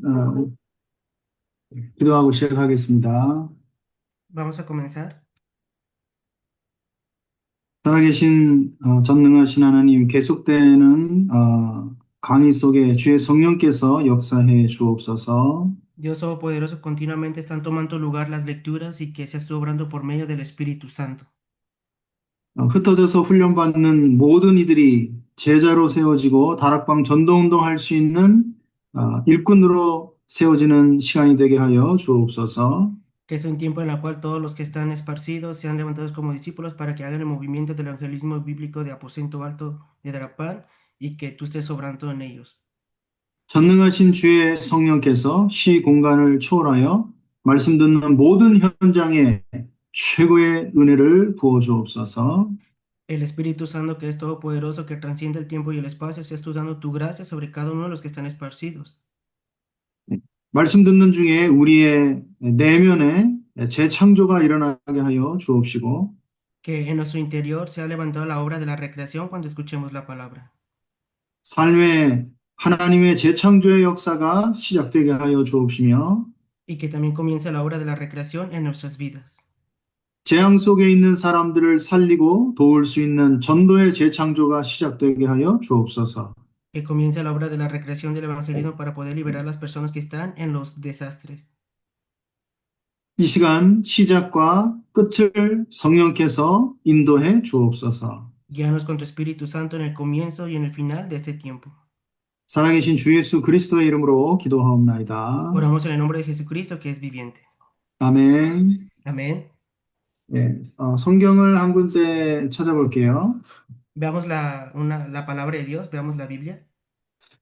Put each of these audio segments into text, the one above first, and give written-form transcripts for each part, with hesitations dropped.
어, 기도하고 시작하겠습니다. Vamos a comenzar. 살아계신 전능하신 하나님, 계속되는 강의 속에 주의 성령께서 역사해 주옵소서. Dios Todopoderoso, continuamente están tomando lugar las lecturas y que seas tú obrando por medio del Espíritu Santo. 흩어져서 훈련받는 모든 이들이 제자로 세워지고 다락방 전도운동 할 수 있는 일꾼으로 세워지는 시간이 되게 하여 주옵소서. Que es un tiempo en el cual todos los que están esparcidos sean levantados como discípulos para que hagan el movimiento del evangelismo bíblico de aposento alto de Darapán y que tú estés obrando en ellos. 전능하신 주의 성령께서 시 공간을 초월하여 말씀 듣는 모든 현장에 최고의 은혜를 부어 주옵소서. El Espíritu Santo, que es todopoderoso, que transciende el tiempo y el espacio, seas tú dando tu gracia sobre cada uno de los que están esparcidos. 말씀 듣는 중에 우리의 내면에 재창조가 일어나게 하여 주옵시고, Que en nuestro interior sea levantada la obra de la recreación cuando escuchemos la palabra. 삶에 하나님의 재창조의 역사가 시작되게 하여 주옵시며, Y que también comience la obra de la recreación en nuestras vidas. 재앙 속에 있는 사람들을 살리고 도울 수 있는 전도의 재창조가 시작되게 하여 주옵소서. Que comience la obra de la recreación del evangelismo para poder liberar a las personas que están en los desastres. 이 시간 시작과 끝을 성령께서 인도해 주옵소서. Guíanos con tu Espíritu Santo en el comienzo y en el final de este tiempo. 살아계신 주 예수 그리스도의 이름으로 기도하옵나이다. Oramos en el nombre de Jesucristo, que es viviente. 아멘. Amén. 네, 성경을 한 군데 찾아볼게요. Veamos la palabra de Dios, veamos la Biblia.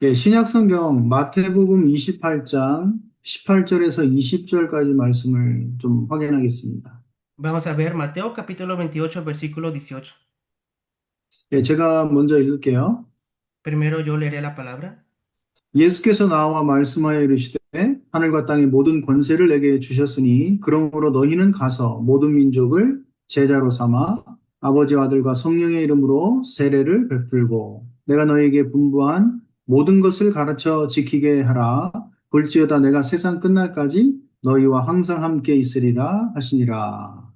예, 신약 성경 마태복음 28장 18절에서 20절까지 말씀을 좀 확인하겠습니다. Vamos a ver Mateo capítulo 28, versículo 18. 예, 제가 먼저 읽을게요. Primero yo leeré la palabra. 예수께서 나와 말씀하여 이르시되 하늘과 땅의 모든 권세를 내게 주셨으니 그러므로 너희는 가서 모든 민족을 제자로 삼아 아버지와 아들과 성령의 이름으로 세례를 베풀고 내가 너희에게 분부한 모든 것을 가르쳐 지키게 하라. 볼지어다 내가 세상 끝날까지 너희와 항상 함께 있으리라 하시니라.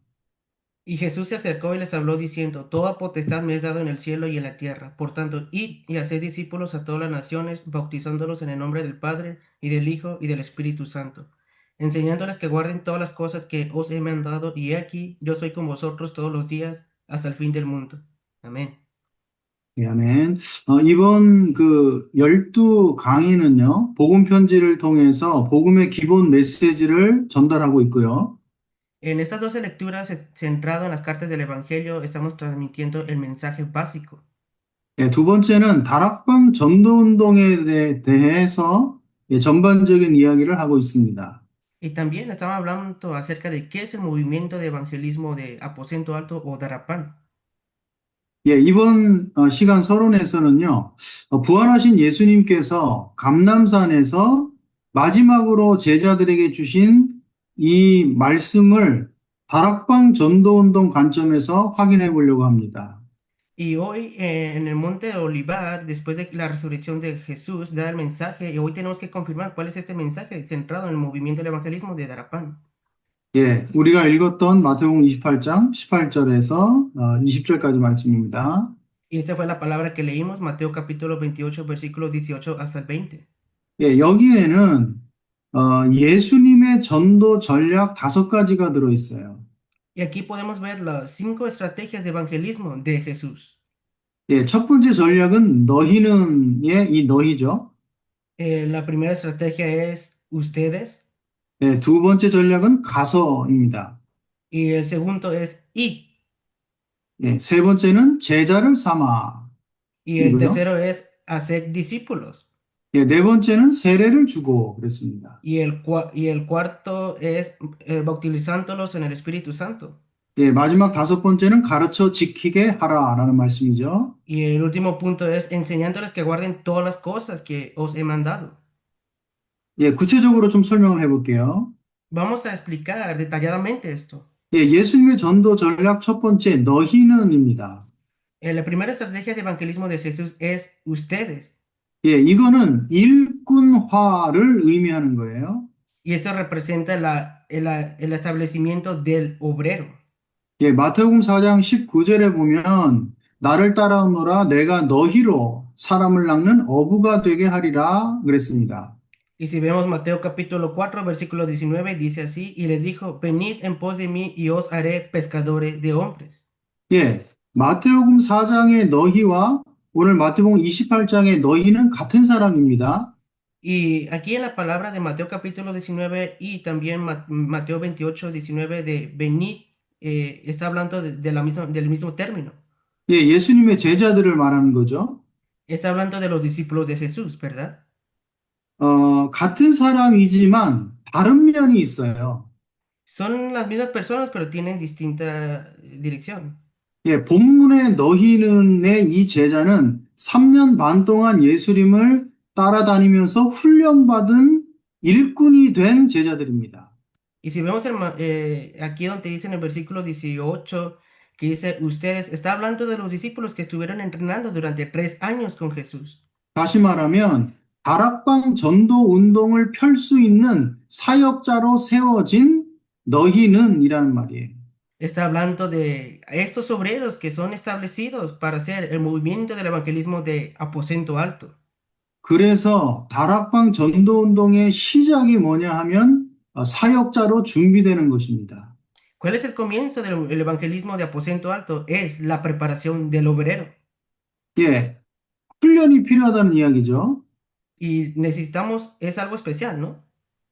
Y Jesús se acercó y les habló diciendo, Toda potestad me es dado en el cielo y en la tierra. Por tanto, id y haced discípulos a todas las naciones, bautizándolos en el nombre del Padre, y del Hijo, y del Espíritu Santo, enseñándoles que guarden todas las cosas que os he mandado, y he aquí, yo soy con vosotros todos los días, hasta el fin del mundo. Amén. 예, 아멘. 이번 그 12 강의는요, 복음 편지를 통해서 복음의 기본 메시지를 전달하고 있고요. En estas 12 lecturas, centrado en las cartas del Evangelio, estamos transmitiendo el mensaje básico. 예, 두 번째는 다락방 전도 운동에 대해서 예, 전반적인 이야기를 하고 있습니다. Y también estamos hablando acerca de qué es el movimiento de evangelismo de Aposento Alto o Darapán. 예, 이번 시간 서론에서는요, 부활하신 예수님께서 감람산에서 마지막으로 제자들에게 주신 이 말씀을 다락방 전도 운동 관점에서 확인해 보려고 합니다. Y hoy en el monte de Olivar, después de la resurrección de Jesús, da el mensaje y hoy tenemos que confirmar cuál es este mensaje centrado en el movimiento del evangelismo de Darapán. 예, 우리가 읽었던 마태복음 28장 18절에서 20절까지 말씀입니다. Y esta fue la palabra que leímos, Mateo capítulo 28, versículos 18 hasta el 20. 예, 여기에는 예수님의 전도 전략 5가지가 들어있어요. Y aquí podemos ver las 5 estrategias de evangelismo de Jesús. 예, 첫 번째 전략은 너희는 예, 이 너희죠. La primera estrategia es ustedes 예, 두 번째 전략은 가서입니다. y el segundo es id 예, 세 번째는 제자를 삼아 y el 이고요. tercero es hacer discípulos 예, 네 번째는 세례를 주고 그랬습니다. y el cuarto es bautizándolos en el Espíritu Santo. 예, 마지막 다섯 번째는 가르쳐 지키게 하라라는 말씀이죠. Y el último punto es enseñándoles que guarden todas las cosas que os he mandado. 예, 구체적으로 좀 설명을 해볼게요. Vamos a explicar detalladamente esto. 예, 예수님의 전도 전략 첫 번째 너희는입니다. La primera estrategia de evangelismo de Jesús es ustedes. 예, 이거는 일꾼 현장화를 의미하는 거예요. Y esto representa el establecimiento del obrero. 예, 마태복음 4장 19절에 보면 나를 따라오너라 내가 너희로 사람을 낚는 어부가 되게 하리라 그랬습니다. Y si vemos Mateo capítulo 4, versículo 19, dice así, y les dijo, venid en pos de mí y os haré pescadores de hombres. 예, 마태복음 4장의 너희와 오늘 마태복음 28장의 너희는 같은 사람입니다. Y aquí en la palabra de Mateo capítulo 19 y también Mateo 28, 19 de venid, está hablando del mismo término. 예, 예수님의 제자들을 말하는 거죠. Está hablando de los discípulos de Jesús, ¿verdad? 같은 사람이지만 다른 면이 있어요. Son las mismas personas, pero tienen distinta dirección. 예, 본문의 너희는의 이 제자는 3년 반 동안 예수님을 따라다니면서 훈련받은 일꾼이 된 제자들입니다. Y si vemos aquí donde dice en el versículo 18, que dice, ustedes, está hablando de los discípulos que estuvieron entrenando durante 3 años con Jesús. 다시 말하면 다락방 전도 운동을 펼 수 있는 사역자로 세워진 너희는 이라는 말이에요. Está hablando de estos obreros que son establecidos para hacer el movimiento del evangelismo de aposento alto. 그래서 다락방 전도 운동의 시작이 뭐냐 하면 사역자로 준비되는 것입니다. ¿Cuál es el comienzo del evangelismo de aposento alto? Es la preparación del obrero. 예, 훈련이 필요하다는 이야기죠. Y necesitamos, es algo especial, ¿no?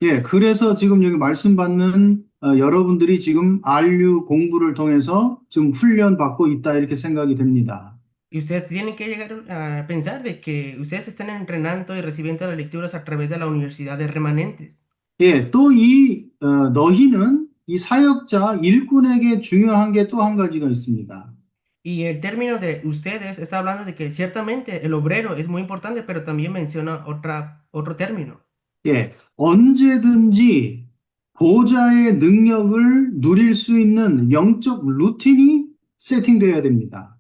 예, 그래서 지금 여기 말씀 받는 여러분들이 지금 RU 공부를 통해서 지금 훈련 받고 있다 이렇게 생각이 됩니다. Y ustedes tienen que llegar a pensar de que ustedes están entrenando y recibiendo las lecturas a través de la Universidad de Remanentes. 예, 또 이 너희는 이 사역자 일꾼에게 중요한 게 또 한 가지가 있습니다. Y el término de ustedes está hablando de que ciertamente el obrero es muy importante, pero también menciona otro término. 예, 언제든지 보좌의 능력을 누릴 수 있는 영적 루틴이 세팅되어야 됩니다.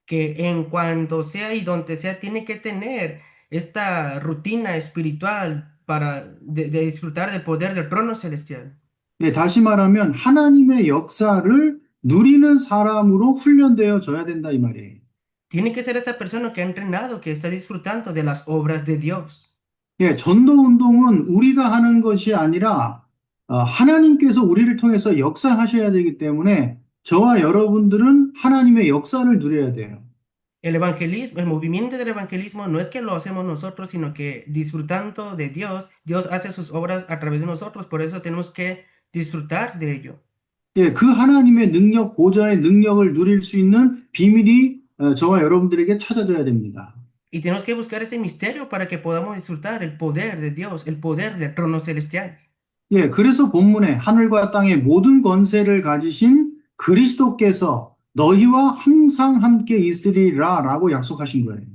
Que en cuanto sea y donde sea, tiene que tener esta rutina espiritual para de disfrutar del poder del trono celestial. 예, 다시 말하면 하나님의 역사를 누리는 사람으로 훈련되어져야 된다 이 말이에요. Tiene que ser esta persona que ha entrenado, que está disfrutando de las obras de Dios. 예, 전도 운동은 우리가 하는 것이 아니라 하나님께서 우리를 통해서 역사하셔야 되기 때문에 저와 여러분들은 하나님의 역사를 누려야 돼요. El evangelismo, el movimiento del evangelismo no es que lo hacemos nosotros, sino que disfrutando de Dios, Dios hace sus obras a través de nosotros. Por eso tenemos que disfrutar de ello. 예, 그 하나님의 능력, 보좌의 능력을 누릴 수 있는 비밀이 저와 여러분들에게 찾아져야 됩니다. Y tenemos que buscar ese misterio para que podamos disfrutar el poder de Dios, el poder del trono celestial. 예, 그래서 본문에 하늘과 땅의 모든 권세를 가지신 그리스도께서 너희와 항상 함께 있으리라라고 약속하신 거예요.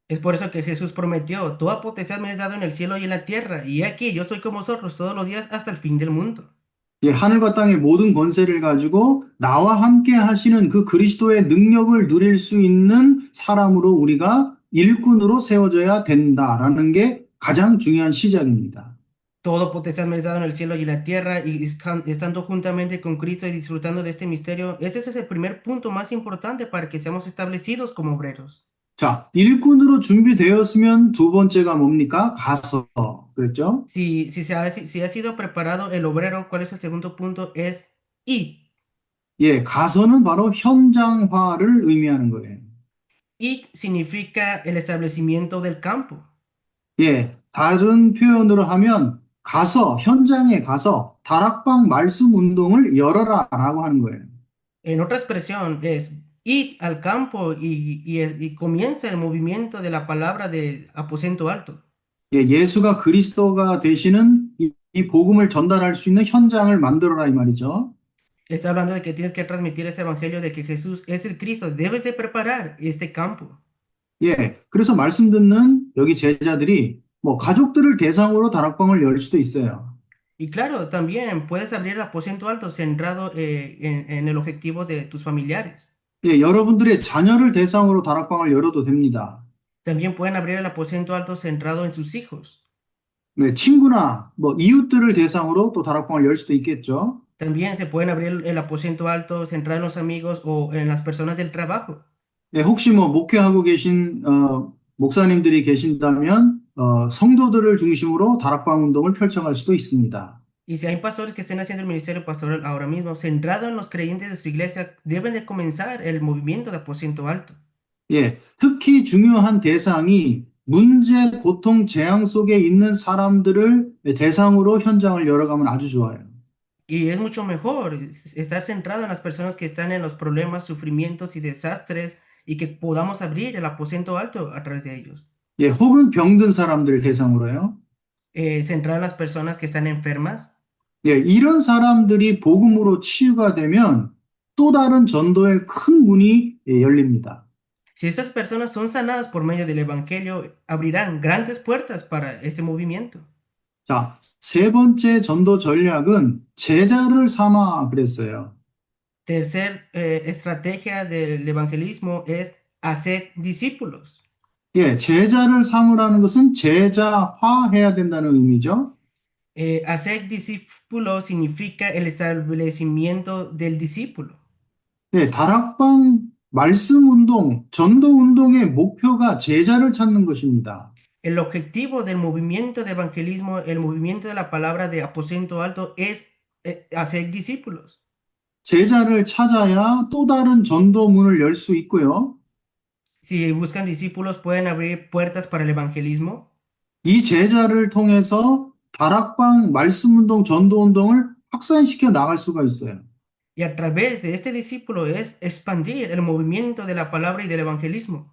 Es por eso que Jesús prometió, toda potestad me es dado en el cielo y en la tierra, y aquí yo estoy con vosotros todos los días hasta el fin del mundo. 예, 하늘과 땅의 모든 권세를 가지고 나와 함께 하시는 그 그리스도의 능력을 누릴 수 있는 사람으로 우리가 일꾼으로 세워져야 된다라는 게 가장 중요한 시작입니다. Todo potestad me es dado en el cielo y en la tierra, y estando juntamente con Cristo y disfrutando de este misterio, ese es el primer punto más importante para que seamos establecidos como obreros. 자, 일꾼으로 준비되었으면 두 번째가 뭡니까? 가서. 그랬죠? Si ha sido preparado el obrero, ¿cuál es el segundo punto? Es id. 예, 가서는 바로 현장화를 의미하는 거예요. Id significa el establecimiento del campo. 예, 다른 표현으로 하면 가서, 현장에 가서 다락방 말씀 운동을 열어라라고 하는 거예요. En otra expresión es id al campo y comienza el movimiento de la palabra de aposento alto. 예, 예수가 그리스도가 되시는 이 복음을 전달할 수 있는 현장을 만들어라 이 말이죠. Está hablando de que tienes que transmitir ese evangelio de que Jesús es el Cristo. Debes de preparar este campo. 예, 그래서 말씀 듣는 여기 제자들이 뭐 가족들을 대상으로 다락방을 열 수도 있어요. Y claro, también puedes abrir el aposento alto centrado en el objetivo de tus familiares. 예, 여러분들의 자녀를 대상으로 다락방을 열어도 됩니다. También pueden abrir el aposento alto centrado en sus hijos. 네, 친구나 뭐 이웃들을 대상으로 또 다락방을 열 수도 있겠죠. También se pueden abrir el aposento alto centrado en los amigos o en las personas del trabajo. 네, 혹시 뭐 목회하고 계신 목사님들이 계신다면 성도들을 중심으로 다락방 운동을 펼쳐갈 수도 있습니다. Y si hay pastores que estén haciendo el ministerio pastoral ahora mismo, centrado en los creyentes de su iglesia, deben de comenzar el movimiento de aposento alto. 예, 특히 중요한 대상이 문제, 고통, 재앙 속에 있는 사람들을 대상으로 현장을 열어가면 아주 좋아요. Y es mucho mejor estar centrado en las personas que están en los problemas, sufrimientos y desastres y que podamos abrir el aposento alto a través de ellos. 예, 혹은 병든 사람들 대상으로요. Centrado en las personas que están enfermas. 예, 이런 사람들이 복음으로 치유가 되면 또 다른 전도의 큰 문이 열립니다. Si esas personas son sanadas por medio del Evangelio, abrirán grandes puertas para este movimiento. 자, 세 번째 전도 전략은 제자를 삼아 그랬어요. Tercer estrategia del evangelismo es hacer discípulos. 예, 제자를 삼으라는 것은 제자화해야 된다는 의미죠. Hacer discípulos significa el establecimiento del discípulo. 네, 다락방 말씀 운동, 전도 운동의 목표가 제자를 찾는 것입니다. El objetivo del movimiento de evangelismo, el movimiento de la palabra de aposento alto es hacer discípulos. 제자를 찾아야 또 다른 전도문을 열 수 있고요. Si buscan discípulos, pueden abrir puertas para el evangelismo. 이 제자를 통해서 다락방 말씀 운동, 전도 운동을 확산시켜 나갈 수가 있어요. Y a través de este discípulo es expandir el movimiento de la palabra y del evangelismo.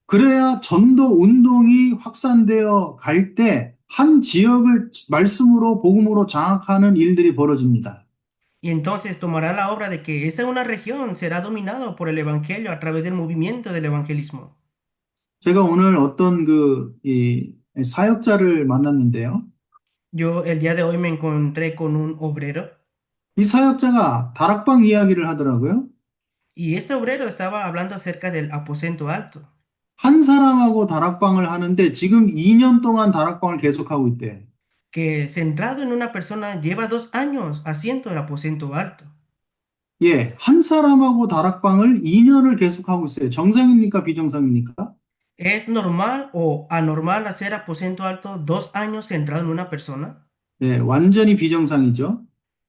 그래야 전도 운동이 확산되어 갈 때 한 지역을 말씀으로 복음으로 장악하는 일들이 벌어집니다. Y entonces tomará la obra de que esa una región será dominado por el evangelio a través del movimiento del evangelismo. 제가 오늘 어떤 이 사역자를 만났는데요. Yo el día de hoy me encontré con un obrero 이 사역자가 다락방 이야기를 하더라고요. y ese obrero estaba hablando acerca del aposento alto, 한 사람하고 다락방을 하는데 지금 2년 동안 다락방을 계속하고 있대. que centrado en una persona lleva 2 años haciendo el aposento alto. 예, 한 사람하고 다락방을 2년을 계속하고 있어요. 정상입니까? 비정상입니까? ¿Es normal o anormal hacer aposento alto 2 años centrado en una persona? 예, 완전히 비정상이죠.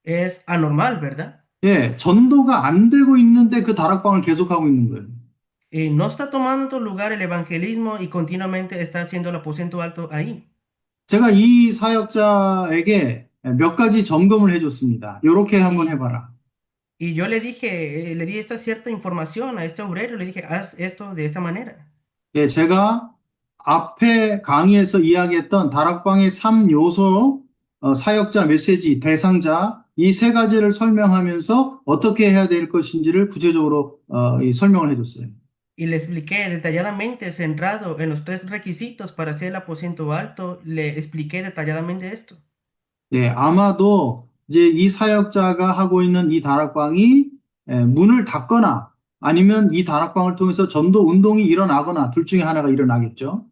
Es anormal, ¿verdad? 예, 전도가 안 되고 있는데 그 다락방을 계속하고 있는 거예요. No está tomando lugar el evangelismo y continuamente está haciendo el aposento alto ahí. 제가 이 사역자에게 몇 가지 점검을 해줬습니다. 이렇게 한번 Y, 해봐라. y yo le dije, le di esta cierta información a este obrero, le dije, haz esto de esta manera. 예, 제가 앞에 강의에서 이야기했던 다락방의 3요소, 사역자, 메시지, 대상자, 이 세 가지를 설명하면서 어떻게 해야 될 것인지를 구체적으로 이 설명을 해줬어요. Y le expliqué detalladamente, centrado en los 3 requisitos para hacer el aposento alto, le expliqué detalladamente esto. 예, 아마도 이제 이 사역자가 하고 있는 이 다락방이 문을 닫거나 아니면 이 다락방을 통해서 전도 운동이 일어나거나 둘 중에 하나가 일어나겠죠.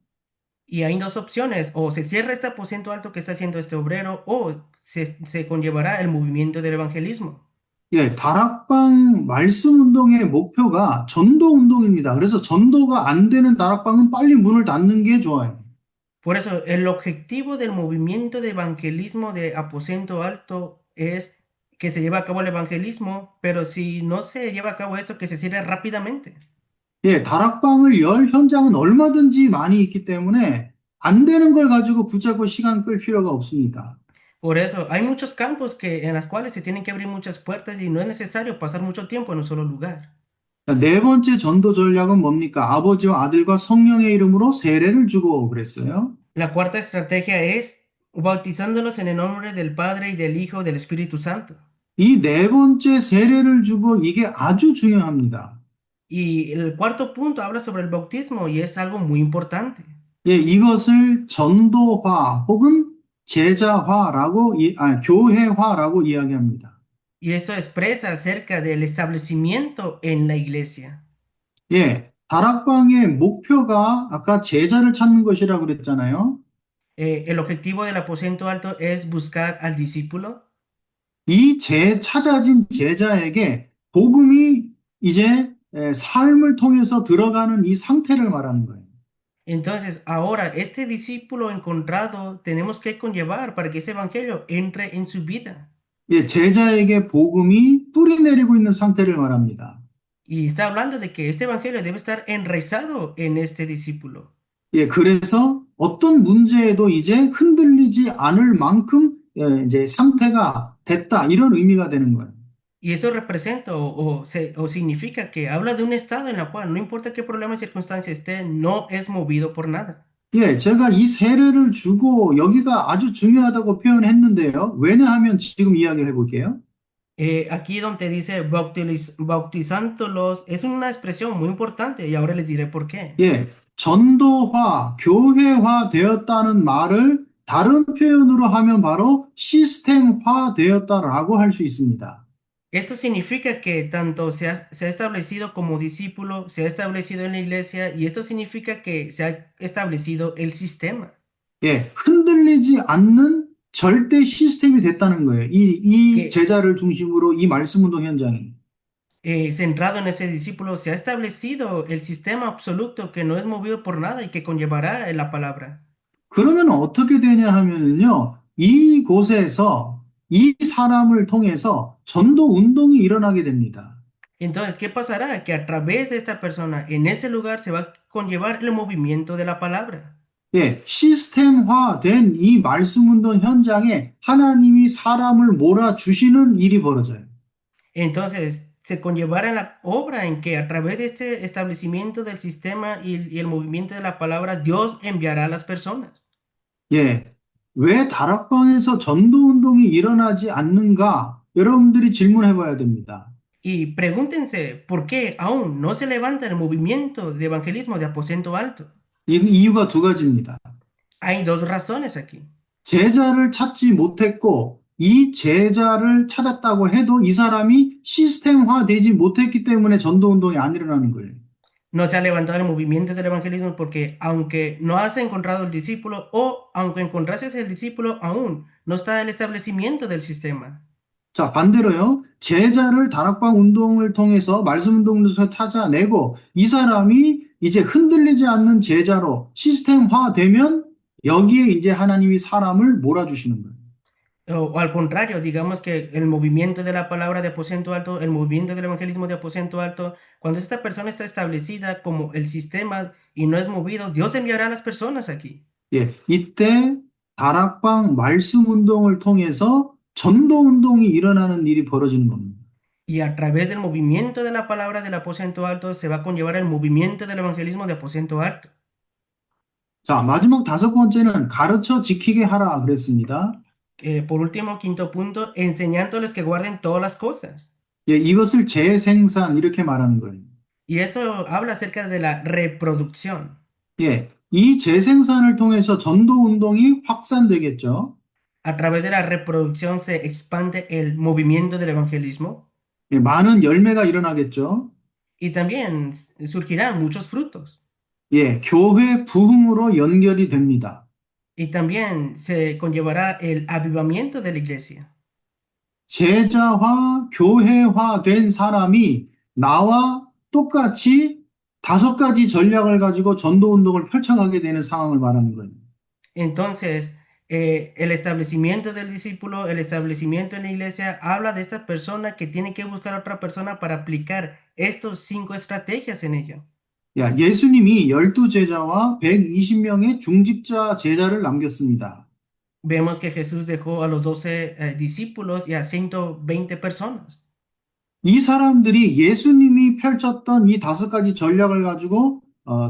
Y hay dos opciones, o se cierra este aposento alto que está haciendo este obrero, o se conllevará el movimiento del evangelismo. 예, 다락방 말씀 운동의 목표가 전도 운동입니다. 그래서 전도가 안 되는 다락방은 빨리 문을 닫는 게 좋아요. Por eso, el objetivo del movimiento de evangelismo de aposento alto es que se lleve a cabo el evangelismo, pero si no se lleva a cabo esto, que se cierre rápidamente. 예, 다락방을 열 현장은 얼마든지 많이 있기 때문에 안 되는 걸 가지고 붙잡고 시간 끌 필요가 없습니다. Por eso, hay muchos campos en las cuales se tienen que abrir muchas puertas y no es necesario pasar mucho tiempo en un solo lugar. 자, 네 번째 전도 전략은 뭡니까? 아버지와 아들과 성령의 이름으로 세례를 주고 그랬어요. La cuarta estrategia es bautizándolos en el nombre del Padre y del Hijo y del Espíritu Santo. 이 네 번째 세례를 주고 이게 아주 중요합니다. Y el cuarto punto habla sobre el bautismo y es algo muy importante. 예, 이것을 전도화 혹은 제자화라고, 교회화라고 이야기합니다. Y esto expresa acerca del establecimiento en la iglesia. 예, 다락방의 목표가 아까 제자를 찾는 것이라고 그랬잖아요. El objetivo del aposento alto es buscar al discípulo. 찾아진 제자에게 복음이 이제 삶을 통해서 들어가는 이 상태를 말하는 거예요. Entonces, ahora, este discípulo encontrado tenemos que conllevar para que ese evangelio entre en su vida. 예, 제자에게 복음이 뿌리 내리고 있는 상태를 말합니다. Y está hablando de que este evangelio debe estar enraizado en este discípulo. 예, 그래서 어떤 문제에도 이제 흔들리지 않을 만큼 이제 상태가 됐다 이런 의미가 되는 거예요. Y eso representa o significa que habla de un estado en el cual no importa qué problema y circunstancia esté, no es movido por nada. 예, 제가 이 세례를 주고 여기가 아주 중요하다고 표현했는데요. 왜냐하면 지금 이야기를 해볼게요. Aquí donde dice bautizándolos es una expresión muy importante y ahora les diré por qué. 예, 전도화, 교회화 되었다는 말을 다른 표현으로 하면 바로 시스템화 되었다라고 할 수 있습니다. Esto significa que tanto se ha establecido como discípulo, se ha establecido en la iglesia y esto significa que se ha establecido el sistema. 예, 흔들리지 않는 절대 시스템이 됐다는 거예요. 이 Que 제자를 중심으로 이 말씀 운동 현장이. centrado en ese discípulo se ha establecido el sistema absoluto que no es movido por nada y que conllevará la palabra. 그러면 어떻게 되냐 하면은요, 이곳에서 이 사람을 통해서 전도 운동이 일어나게 됩니다. Entonces, ¿qué pasará? Que a través de esta persona en ese lugar se va a conllevar el movimiento de la palabra. 예, 시스템화된 이 말씀 운동 현장에 하나님이 사람을 몰아주시는 일이 벌어져요. Entonces, se conllevará la obra en que a través de este establecimiento del sistema y el movimiento de la palabra, Dios enviará a las personas. 예, 왜 다락방에서 전도 운동이 일어나지 않는가? 여러분들이 질문해 봐야 됩니다. Y pregúntense, ¿por qué aún no se levanta el movimiento de evangelismo de aposento alto? 이유가 두 가지입니다. Hay dos razones aquí. 제자를 찾지 못했고, 이 제자를 찾았다고 해도 이 사람이 시스템화되지 못했기 때문에 전도 운동이 안 일어나는 거예요. No se ha levantado el movimiento del evangelismo porque aunque no has encontrado el discípulo o aunque encontrases el discípulo aún, no está el establecimiento del sistema. 자, 반대로요. 제자를 다락방 운동을 통해서 말씀 운동에서 찾아내고 이 사람이 이제 흔들리지 않는 제자로 시스템화되면 여기에 이제 하나님이 사람을 몰아주시는 거예요. O al contrario, digamos que el movimiento de la palabra de aposento alto, el movimiento del evangelismo de aposento alto, cuando esta persona está establecida como el sistema y no es movido, Dios enviará a las personas aquí. 예, 이때 다락방 말씀 운동을 통해서 전도 운동이 일어나는 일이 벌어지는 겁니다. Y a través del movimiento de la palabra del aposento alto se va a conllevar el movimiento del evangelismo de aposento alto. 자, 마지막 다섯 번째는 가르쳐 지키게 하라 그랬습니다. Por último, quinto punto, enseñándoles que guarden todas las cosas. 예, 이것을 재생산 이렇게 말하는 거예요. Y esto habla acerca de la reproducción. 예, 이 재생산을 통해서 전도 운동이 확산되겠죠. A través de la reproducción se expande el movimiento del evangelismo 예, 많은 열매가 일어나겠죠. y también surgirán muchos frutos. 예, 교회 부흥으로 연결이 됩니다. Y también se conllevará el avivamiento de la iglesia. 제자화, 교회화 된 사람이 나와 똑같이 다섯 가지 전략을 가지고 전도 운동을 펼쳐가게 되는 상황을 말하는 거예요. Entonces, el establecimiento del discípulo, el establecimiento en la iglesia, habla de esta persona que tiene que buscar a otra persona para aplicar estos 5 estrategias en ella. 야, 예수님이 12제자와 120명의 중직자 제자를 남겼습니다. Vemos que Jesús dejó a los 12 discípulos y a 120 personas. 이 사람들이 예수님이 펼쳤던 이 다섯 가지 전략을 가지고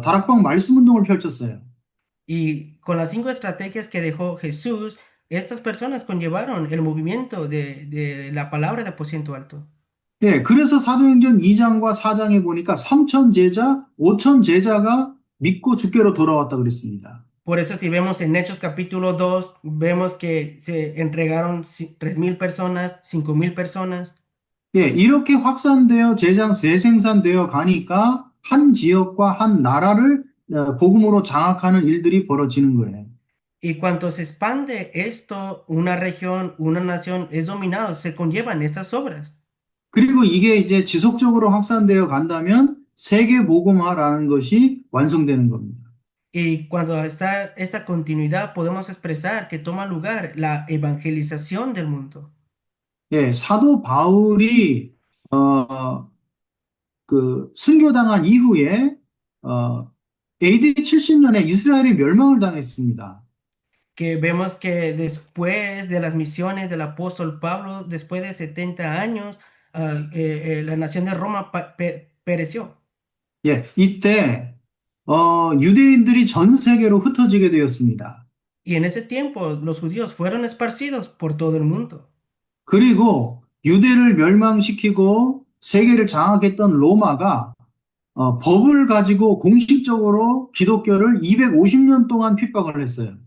다락방 말씀 운동을 펼쳤어요. Y con las 5 estrategias que dejó Jesús, estas personas conllevaron el movimiento de la palabra de aposento alto. 예, 그래서 사도행전 2장과 4장에 보니까 3천 제자, 5천 제자가 믿고 주께로 돌아왔다 그랬습니다. Por eso si vemos en Hechos capítulo 2, vemos que se entregaron 3,000 personas, 5,000 personas. 예, 이렇게 확산되어 재생산되어 가니까 한 지역과 한 나라를 복음으로 장악하는 일들이 벌어지는 거예요. Y cuando se expande esto, una región, una nación es dominado, se conllevan estas obras. 그리고 이게 이제 지속적으로 확산되어 간다면 세계 복음화라는 것이 완성되는 겁니다. Y cuando está esta continuidad, podemos expresar que toma lugar la evangelización del mundo. 예, 사도 바울이 그 순교당한 이후에 어, AD 70년에 이스라엘이 멸망을 당했습니다. Que vemos que después de las misiones del apóstol Pablo, después de 70 años, la nación de Roma pereció. 예, 이때 유대인들이 전 세계로 흩어지게 되었습니다. Y en ese tiempo los judíos fueron esparcidos por todo el mundo. 그리고 유대를 멸망시키고 세계를 장악했던 로마가 법을 가지고 공식적으로 기독교를 250년 동안 핍박을 했어요.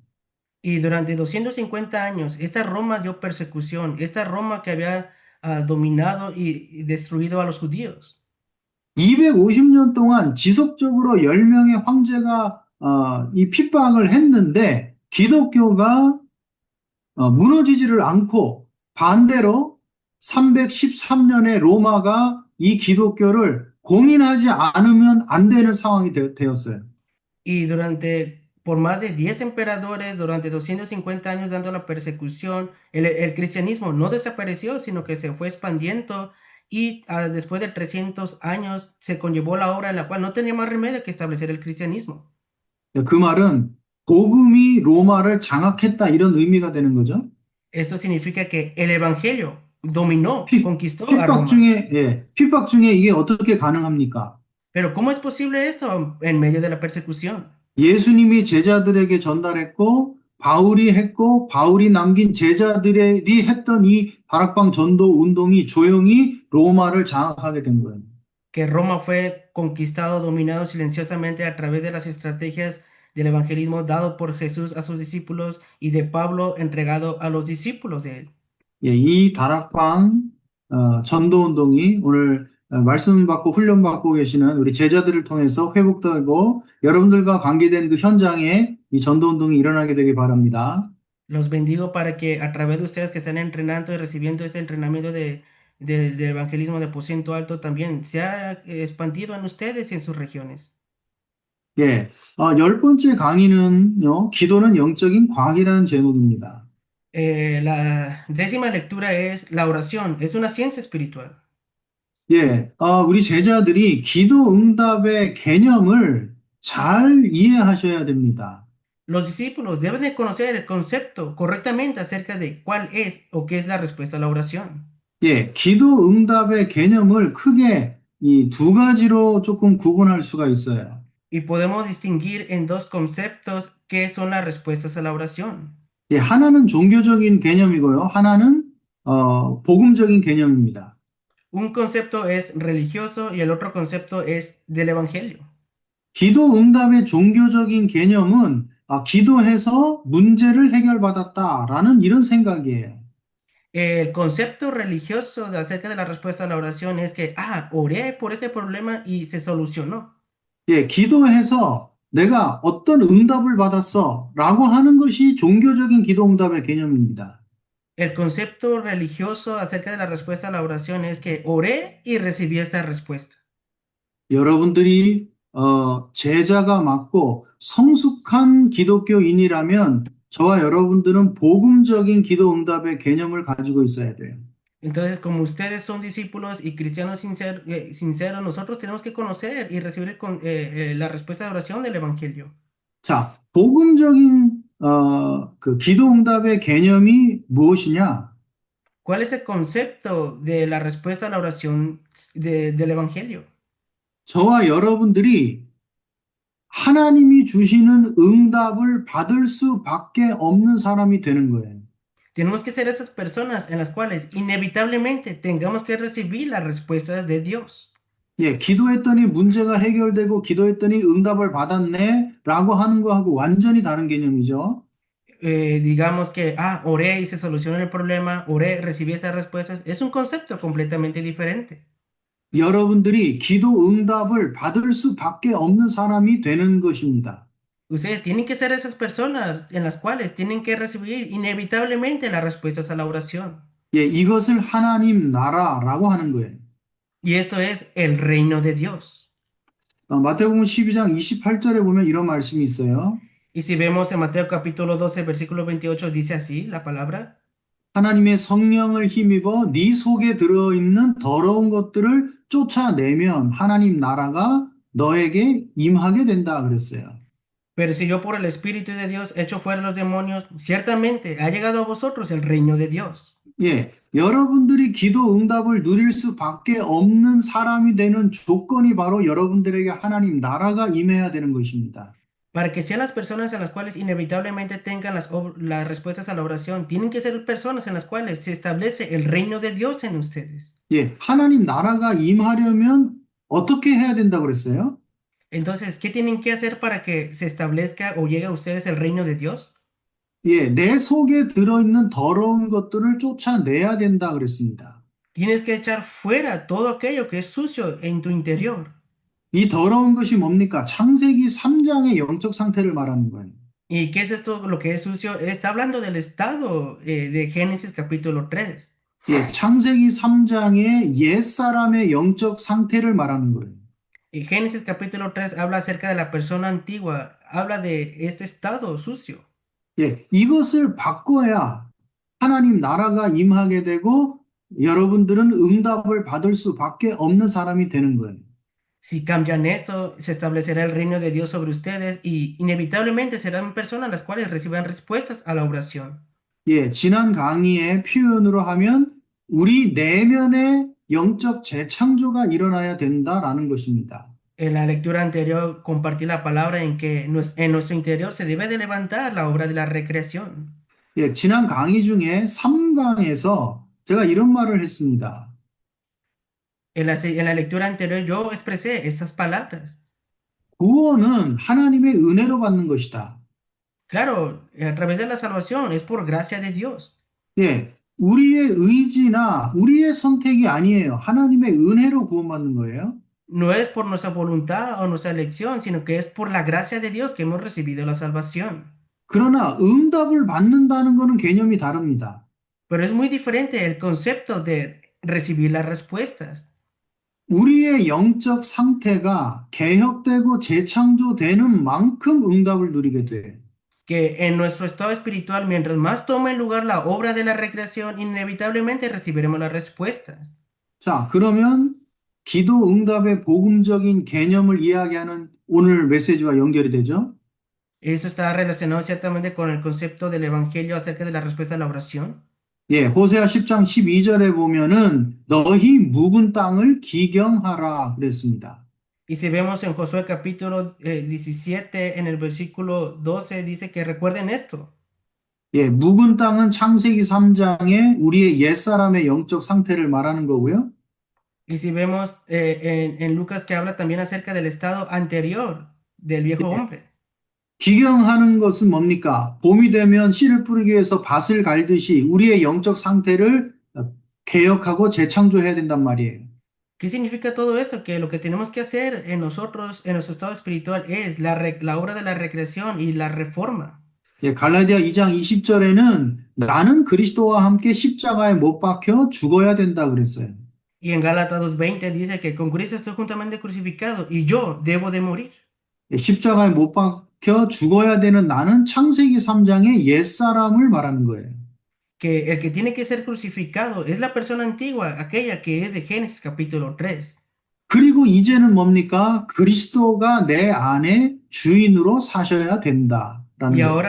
Y durante 250 años, esta Roma dio persecución, esta Roma que había dominado y destruido a los judíos. 250년 동안 지속적으로 10명의 황제가 이 핍박을 했는데 기독교가 무너지지를 않고 반대로 313년에 로마가 이 기독교를 공인하지 않으면 안 되는 상황이 되었어요. Y por más de 10 emperadores, durante 250 años dando la persecución, el cristianismo no desapareció, sino que se fue expandiendo y después de 300 años se conllevó la obra en la cual no tenía más remedio que establecer el cristianismo. 그 말은 복음이 로마를 장악했다 이런 의미가 되는 거죠. Esto significa que el evangelio dominó, 핍, conquistó a 핍박 Roma. 중에 핍박 중에 이게 어떻게 가능합니까? Pero ¿cómo es posible esto en medio de la persecución? 예수님이 제자들에게 전달했고 바울이 했고 바울이 남긴 제자들이 했던 이 다락방 전도 운동이 조용히 로마를 장악하게 된 거예요. Que Roma fue conquistado, dominado silenciosamente a través de las estrategias del evangelismo dado por Jesús a sus discípulos y de Pablo entregado a los discípulos de él. 예, 이 다락방 전도 운동이 오늘 말씀 받고 훈련 받고 계시는 우리 제자들을 통해서 회복되고 여러분들과 관계된 그 현장에 이 전도 운동이 일어나게 되길 바랍니다. Los bendigo para que a través de ustedes que están entrenando y recibiendo este entrenamiento del evangelismo de aposento alto también sea expandido en ustedes y en sus regiones. 예, 열 번째 강의는요, 기도는 영적인 과학이라는 제목입니다. La décima lectura es la oración, es una ciencia espiritual. 예, 우리 제자들이 기도 응답의 개념을 잘 이해하셔야 됩니다. Los discípulos deben de conocer el concepto correctamente acerca de cuál es o qué es la respuesta a la oración. 예, 기도 응답의 개념을 크게 이 두 가지로 조금 구분할 수가 있어요. Y podemos distinguir en dos conceptos qué son las respuestas a la oración. 예, 하나는 종교적인 개념이고요. 하나는 복음적인 개념입니다. Un concepto es religioso y el otro concepto es del evangelio. 기도 응답의 종교적인 개념은 기도해서 문제를 해결받았다라는 이런 생각이에요. El concepto religioso acerca de la respuesta a la oración es que, oré por ese problema y se solucionó. 예, 기도해서 내가 어떤 응답을 받았어 라고 하는 것이 종교적인 기도 응답의 개념입니다. El concepto religioso acerca de la respuesta a la oración es que oré y recibí esta respuesta. 여러분들이 제자가 맞고 성숙한 기독교인이라면 저와 여러분들은 복음적인 기도 응답의 개념을 가지고 있어야 돼요. Entonces, como ustedes son discípulos y cristianos sinceros, nosotros tenemos que conocer y recibir la respuesta de oración del Evangelio. 자, 복음적인 그 기도 응답의 개념이 무엇이냐? ¿Cuál es el concepto de la respuesta a la oración del Evangelio? 저와 여러분들이 하나님이 주시는 응답을 받을 수밖에 없는 사람이 되는 거예요. Tenemos que ser esas personas en las cuales inevitablemente tengamos que recibir las respuestas de Dios. 예, 기도했더니 문제가 해결되고 기도했더니 응답을 받았네 라고 하는 거하고 완전히 다른 개념이죠. Digamos que, oré y se solucionó el problema, oré, recibí esas respuestas, es un concepto completamente diferente. 여러분들이 기도 응답을 받을 수밖에 없는 사람이 되는 것입니다. Ustedes tienen que ser esas personas en las cuales tienen que recibir inevitablemente las respuestas a la oración. 예, 이것을 하나님 나라라고 하는 거예요. Y esto es el reino de Dios. 마태복음 12장 28절에 보면 이런 말씀이 있어요. Y si vemos en Mateo capítulo 12, versículo 28, dice así la palabra. 하나님의 성령을 힘입어 네 속에 들어있는 더러운 것들을 쫓아내면 하나님 나라가 너에게 임하게 된다 그랬어요. Pero si yo por el Espíritu de Dios echo fuera los demonios, ciertamente ha llegado a vosotros el reino de Dios. 예, 여러분들이 기도 응답을 누릴 수밖에 없는 사람이 되는 조건이 바로 여러분들에게 하나님 나라가 임해야 되는 것입니다. Para que sean las personas en las cuales inevitablemente tengan las respuestas a la oración, tienen que ser personas en las cuales se establece el reino de Dios en ustedes. 예, 하나님 나라가 임하려면 어떻게 해야 된다고 그랬어요? Entonces, ¿qué tienen que hacer para que se establezca o llegue a ustedes el reino de Dios? 예, 내 속에 들어있는 더러운 것들을 쫓아내야 된다 그랬습니다. Tienes que echar fuera todo aquello que es sucio en tu interior. 이 더러운 것이 뭡니까? 창세기 3장의 영적 상태를 말하는 거예요. ¿Y qué es esto, lo que es sucio? Está hablando del estado de Génesis capítulo 3. 예, 창세기 3장의 옛사람의 영적 상태를 말하는 거예요. Y Génesis capítulo 3 habla acerca de la persona antigua, habla de este estado sucio. 예, 이것을 바꿔야 하나님 나라가 임하게 되고 여러분들은 응답을 받을 수밖에 없는 사람이 되는 거예요. Si cambian esto, se establecerá el reino de Dios sobre ustedes y inevitablemente serán personas las cuales reciban respuestas a la oración. 예, 지난 강의의 표현으로 하면 우리 내면의 영적 재창조가 일어나야 된다라는 것입니다. En la lectura anterior compartí la palabra en que en nuestro interior se debe de levantar la obra de la recreación. 예, 지난 강의 중에 3강에서 제가 이런 말을 했습니다. En la lectura anterior yo expresé esas palabras. 구원은 하나님의 은혜로 받는 것이다. Claro, a través de la salvación es por gracia de Dios. 예, 우리의 의지나 우리의 선택이 아니에요. 하나님의 은혜로 구원받는 거예요. No es por nuestra voluntad o nuestra elección, sino que es por la gracia de Dios que hemos recibido la salvación. 그러나 응답을 받는다는 것은 개념이 다릅니다. Pero es muy diferente el concepto de recibir las respuestas. 우리의 영적 상태가 개혁되고 재창조되는 만큼 응답을 누리게 돼. Que en nuestro estado espiritual, mientras más tome lugar la obra de la recreación, inevitablemente recibiremos las respuestas. 자, 그러면 기도 응답의 복음적인 개념을 이야기하는 오늘 메시지와 연결이 되죠? Eso está relacionado ciertamente con el concepto del evangelio acerca de la respuesta a la oración. 예, 호세아 10장 12절에 보면은 너희 묵은 땅을 기경하라 그랬습니다. Y si vemos en Josué capítulo 17, en el versículo 12, dice que recuerden esto. 예, 묵은 땅은 창세기 3장에 우리의 옛사람의 영적 상태를 말하는 거고요. Y si vemos en Lucas que habla también acerca del estado anterior del viejo 예, hombre. 기경하는 것은 뭡니까? 봄이 되면 씨를 뿌리기 위해서 밭을 갈듯이 우리의 영적 상태를 개혁하고 재창조해야 된단 말이에요. ¿Qué significa todo eso? Que lo que tenemos que hacer en nosotros, en nuestro estado espiritual, es la obra de la recreación y la reforma. 예, 갈라디아 2장 20절에는 나는 그리스도와 함께 십자가에 못 박혀 죽어야 된다 그랬어요. Y en Gálatas 2:20 dice que con Cristo estoy juntamente crucificado y yo debo de morir. 예, 십자가에 못 박혀 죽어야 되는 나는 창세기 3장의 옛사람을 말하는 거예요. Que el que tiene que ser crucificado es la persona antigua, aquella que es de Génesis capítulo 3. 그리고 이제는 뭡니까? 그리스도가 내 안에 주인으로 사셔야 된다라는 거예요.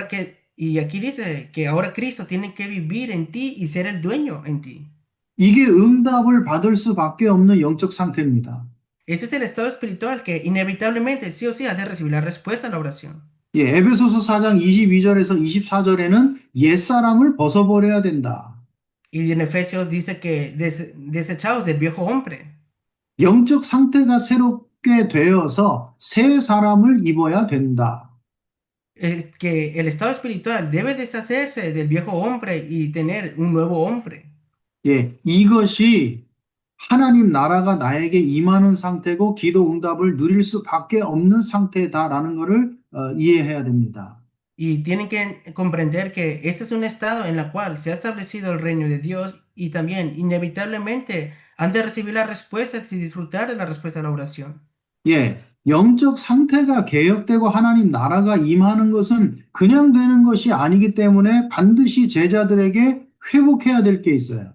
Y aquí dice que ahora Cristo tiene que vivir en ti y ser el dueño en ti. 이게 응답을 받을 수밖에 없는 영적 상태입니다. Este es el estado espiritual que inevitablemente sí o sí ha de recibir la respuesta a la oración. 예, 에베소서 4장 22절에서 24절에는 옛사람을 벗어버려야 된다. Y en Efesios dice que desechados del viejo hombre. 영적 상태가 새롭게 되어서 새 사람을 입어야 된다. Es que el estado espiritual debe deshacerse del viejo hombre y tener un nuevo hombre. 예, 이것이 하나님 나라가 나에게 임하는 상태고 기도 응답을 누릴 수밖에 없는 상태다라는 것을 이해해야 됩니다. Y tienen que comprender que este es un estado en el cual se ha establecido el reino de Dios y también inevitablemente han de recibir las respuestas y disfrutar de la respuesta a la oración. 예, 영적 상태가 개혁되고 하나님 나라가 임하는 것은 그냥 되는 것이 아니기 때문에 반드시 제자들에게 회복해야 될 게 있어요.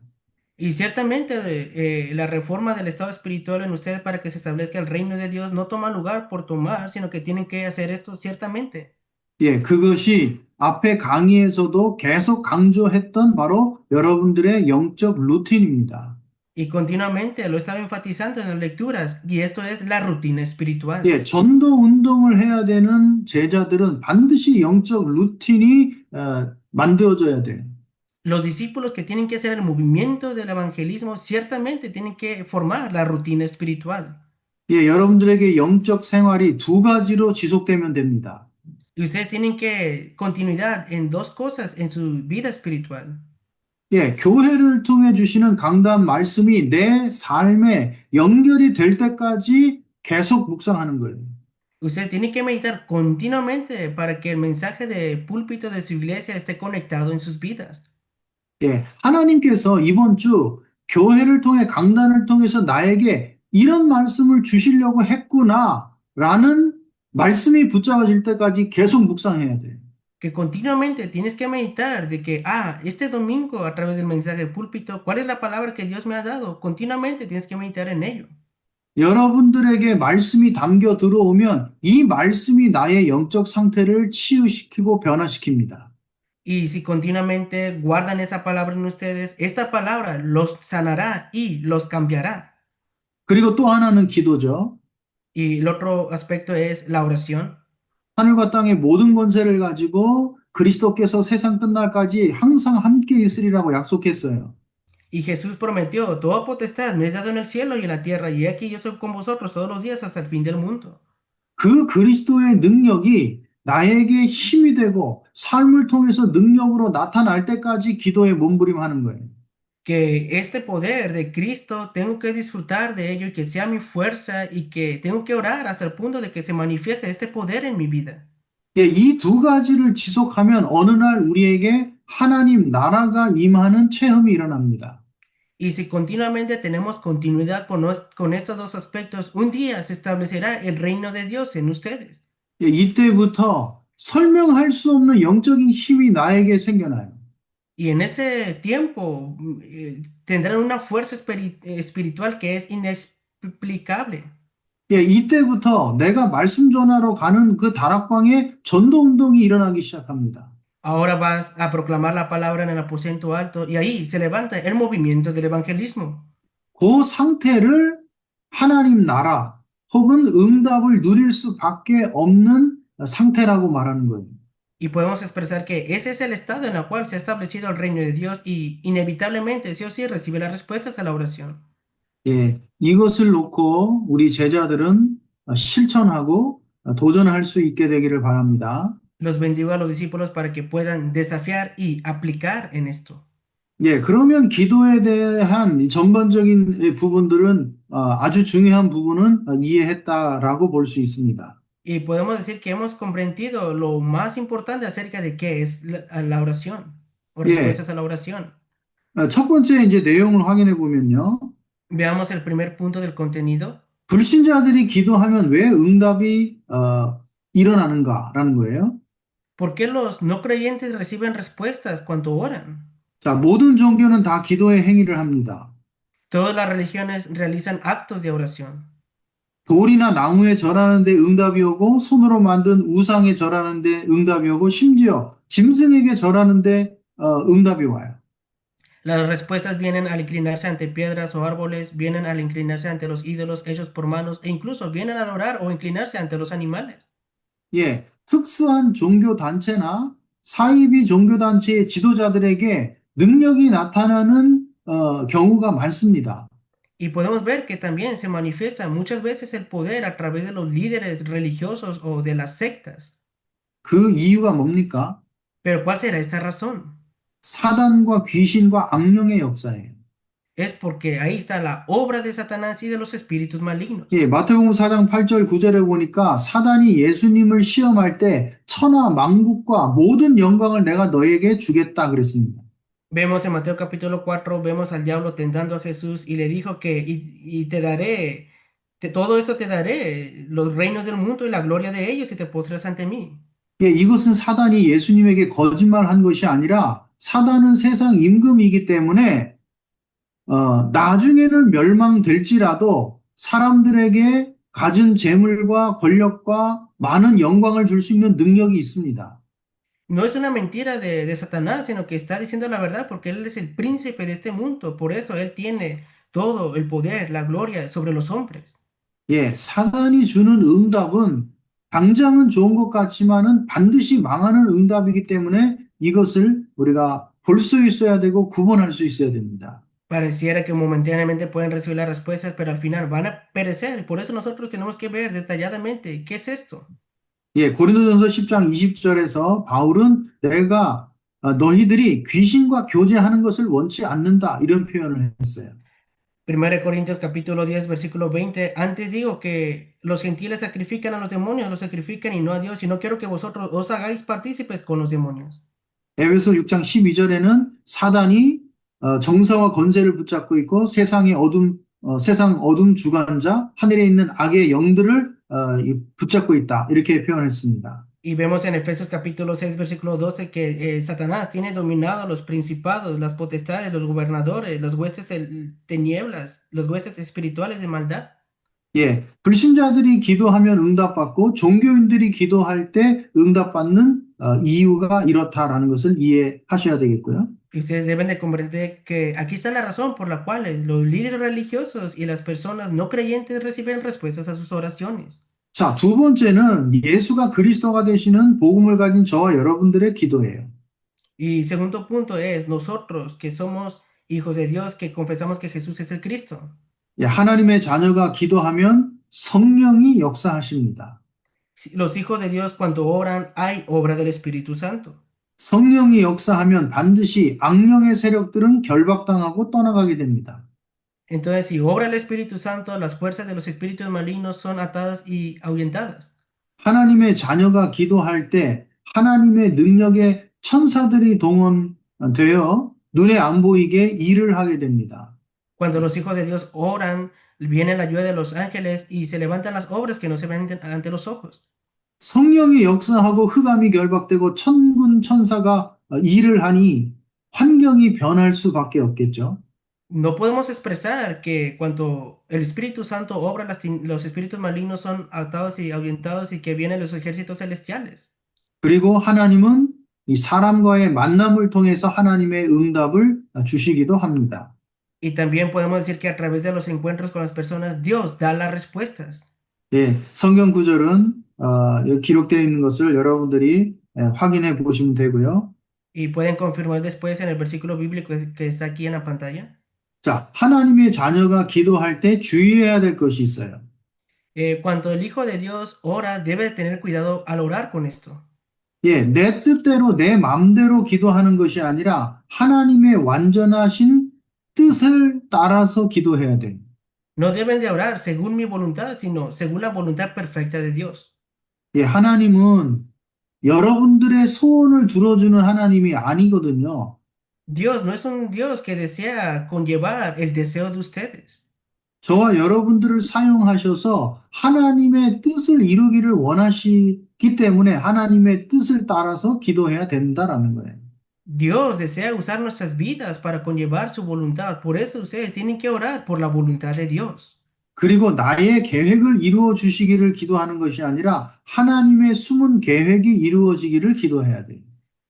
Y ciertamente la reforma del estado espiritual en ustedes para que se establezca el reino de Dios no toma lugar por tomar, sino que tienen que hacer esto ciertamente. 예, 그것이 앞에 강의에서도 계속 강조했던 바로 여러분들의 영적 루틴입니다. Y continuamente lo he estado enfatizando en las lecturas, y esto es la rutina espiritual. 예, 전도 운동을 해야 되는 제자들은 반드시 영적 루틴이 만들어져야 돼요. Los discípulos que tienen que hacer el movimiento del evangelismo ciertamente tienen que formar la rutina espiritual. 예, 여러분들에게 영적 생활이 두 가지로 지속되면 됩니다. Y ustedes tienen que continuidad en dos cosas en su vida espiritual. 예, 교회를 통해 주시는 강단 말씀이 내 삶에 연결이 될 때까지 계속 묵상하는 거예요. Ustedes tienen que meditar continuamente para que el mensaje de púlpito de su iglesia esté conectado en sus vidas. 예, 하나님께서 이번 주 교회를 통해 강단을 통해서 나에게 이런 말씀을 주시려고 했구나라는 말씀이 붙잡아질 때까지 계속 묵상해야 돼요. Que continuamente tienes que meditar de que, este domingo a través del mensaje de púlpito, ¿cuál es la palabra que Dios me ha dado? Continuamente tienes que meditar en ello. 여러분들에게 말씀이 담겨 들어오면 이 말씀이 나의 영적 상태를 치유시키고 변화시킵니다. Y si continuamente guardan esa palabra en ustedes, esta palabra los sanará y los cambiará. 그리고 또 하나는 기도죠. Y el otro aspecto es la oración. 하늘과 땅의 모든 권세를 가지고 그리스도께서 세상 끝날까지 항상 함께 있으리라고 약속했어요. Y Jesús prometió, toda potestad me es dado en el cielo y en la tierra, y aquí yo soy con vosotros todos los días hasta el fin del mundo. 그 그리스도의 능력이 나에게 힘이 되고 삶을 통해서 능력으로 나타날 때까지 기도에 몸부림하는 거예요. Que este poder de Cristo tengo que disfrutar de ello y que sea mi fuerza y que tengo que orar hasta el punto de que se manifieste este poder en mi vida. 예, 이 두 가지를 지속하면 어느 날 우리에게 하나님 나라가 임하는 체험이 일어납니다. Y si continuamente tenemos continuidad con estos dos aspectos, un día se establecerá el reino de Dios en ustedes. 예, 이때부터 설명할 수 없는 영적인 힘이 나에게 생겨나요. Y en ese tiempo tendrán una fuerza espiritual que es inexplicable. 예, 이때부터 내가 말씀 전하러 가는 그 다락방에 전도 운동이 일어나기 시작합니다. Ahora vas a proclamar la palabra en el aposento alto y ahí se levanta el movimiento del evangelismo. 그 상태를 하나님 나라 혹은 응답을 누릴 수밖에 없는 상태라고 말하는 거예요. Y podemos expresar que ese es el estado en el cual se ha establecido el reino de Dios y inevitablemente sí o sí recibe las respuestas a la oración. 예, 이것을 놓고 우리 제자들은 실천하고 도전할 수 있게 되기를 바랍니다. Los bendigo a los discípulos para que puedan desafiar y aplicar en esto. 예, 그러면 기도에 대한 이 전반적인 부분들은 아주 중요한 부분은 이해했다라고 볼 수 있습니다. Y podemos decir que hemos comprendido lo más importante acerca de qué es la oración o 예, respuestas a la oración. 첫 번째 이제 내용을 확인해 보면요. Veamos el primer punto del contenido. 불신자들이 기도하면 왜 응답이 일어나는가라는 거예요. ¿Por qué los no creyentes reciben respuestas cuando oran? 자, 모든 종교는 다 기도의 행위를 합니다. Todas las religiones realizan actos de oración. 돌이나 나무에 절하는데 응답이 오고 손으로 만든 우상에 절하는데 응답이 오고 심지어 짐승에게 절하는데 응답이 와요. Las respuestas vienen al inclinarse ante piedras o árboles, vienen al inclinarse ante los ídolos hechos por manos e incluso vienen al orar o inclinarse ante los animales. 예, 특수한 종교 단체나 사이비 종교 단체의 지도자들에게 능력이 나타나는 경우가 많습니다. Y podemos ver que también se manifiesta muchas veces el poder a través de los líderes religiosos o de las sectas. 그 이유가 뭡니까? Pero ¿cuál será esta razón? 사단과 귀신과 악령의 역사예요. es porque ahí está la obra de Satanás y de los espíritus malignos. 예, 마태복음 4장 8절 9절에 보니까 사단이 예수님을 시험할 때 천하 만국과 모든 영광을 내가 너에게 주겠다 그랬습니다. Vemos en Mateo capítulo 4, vemos al diablo tentando a Jesús y le dijo que, y te daré, todo esto te daré, los reinos del mundo y la gloria de ellos, y te postras ante mí. 예, 이것은 사단이 예수님에게 거짓말한 것이 아니라 사단은 세상 임금이기 때문에 나중에는 멸망될지라도 사람들에게 가진 재물과 권력과 많은 영광을 줄 수 있는 능력이 있습니다. No es una mentira de Satanás, sino que está diciendo la verdad porque él es el príncipe de este mundo. Por eso él tiene todo el poder, la gloria sobre los hombres. 예, 사단이 주는 응답은 당장은 좋은 것 같지만은 반드시 망하는 응답이기 때문에 이것을 우리가 볼 수 있어야 되고 구분할 수 있어야 됩니다. Pareciera que momentáneamente pueden recibir las respuestas, pero al final van a perecer. Por eso nosotros tenemos que ver detalladamente qué es esto. 예, 고린도전서 10장 20절에서 바울은 내가 너희들이 귀신과 교제하는 것을 원치 않는다 이런 표현을 했어요. 1 Corintios capítulo 10, versículo 20. Antes digo que los gentiles sacrifican a los demonios, los sacrifican y no a Dios, y no quiero que vosotros os hagáis partícipes con los demonios. 에베소 6장 12절에는 사단이 정사와 권세를 붙잡고 있고 세상 어둠 주관자, 하늘에 있는 악의 영들을 붙잡고 있다. 이렇게 표현했습니다. Y vemos en Efesios capítulo 6, versículo 12, que Satanás tiene dominado a los principados, las potestades, los gobernadores, los huestes de tinieblas, los huestes espirituales de maldad. 예, 불신자들이 기도하면 응답받고 종교인들이 기도할 때 응답받는 이유가 이렇다라는 것을 이해하셔야 되겠고요. Y ustedes deben de comprender que aquí está la razón por la cual los líderes religiosos y las personas no creyentes reciben respuestas a sus oraciones. 자, 두 번째는 예수가 그리스도가 되시는 복음을 가진 저와 여러분들의 기도예요. Y segundo punto es nosotros que somos hijos de Dios, que confesamos que Jesús es el Cristo. 예, 하나님의 자녀가 기도하면 성령이 역사하십니다. Los hijos de Dios cuando oran hay obra del Espíritu Santo. 성령이 역사하면 반드시 악령의 세력들은 결박당하고 떠나가게 됩니다. Entonces, si obra el Espíritu Santo, las fuerzas de los espíritus malignos son atadas y ahuyentadas. 하나님의 자녀가 기도할 때 하나님의 능력의 천사들이 동원되어 눈에 안 보이게 일을 하게 됩니다. Cuando los hijos de Dios oran, viene la ayuda de los ángeles y se levantan las obras que no se ven ante los ojos. 성령이 역사하고 흑암이 결박되고 천군 천사가 일을 하니 환경이 변할 수밖에 없겠죠. No podemos expresar que cuando el Espíritu Santo obra, los espíritus malignos son atados y ahuyentados y que vienen los ejércitos celestiales. 그리고 하나님은 이 사람과의 만남을 통해서 하나님의 응답을 주시기도 합니다. Y también podemos decir que a través de los encuentros con las personas, Dios da las respuestas. 예, 성경 구절은 여기 기록되어 있는 것을 여러분들이 확인해 보시면 되고요. Y pueden confirmar después en el versículo bíblico que está aquí en la pantalla. 자, 하나님의 자녀가 기도할 때 주의해야 될 것이 있어요. Cuando el Hijo de Dios ora, debe de tener cuidado al orar con esto. 예, 내 뜻대로 내 마음대로 기도하는 것이 아니라 하나님의 완전하신 뜻을 따라서 기도해야 돼요. No deben de orar según mi voluntad, sino según la voluntad perfecta de Dios. 예, 하나님은 여러분들의 소원을 들어주는 하나님이 아니거든요. Dios no es un Dios que desea conllevar el deseo de ustedes. 저와 여러분들을 사용하셔서 하나님의 뜻을 이루기를 원하시기 때문에 하나님의 뜻을 따라서 기도해야 된다라는 거예요. Dios desea usar nuestras vidas para conllevar su voluntad. Por eso ustedes tienen que orar por la voluntad de Dios. 그리고 나의 계획을 이루어 주시기를 기도하는 것이 아니라 하나님의 숨은 계획이 이루어지기를 기도해야 돼요.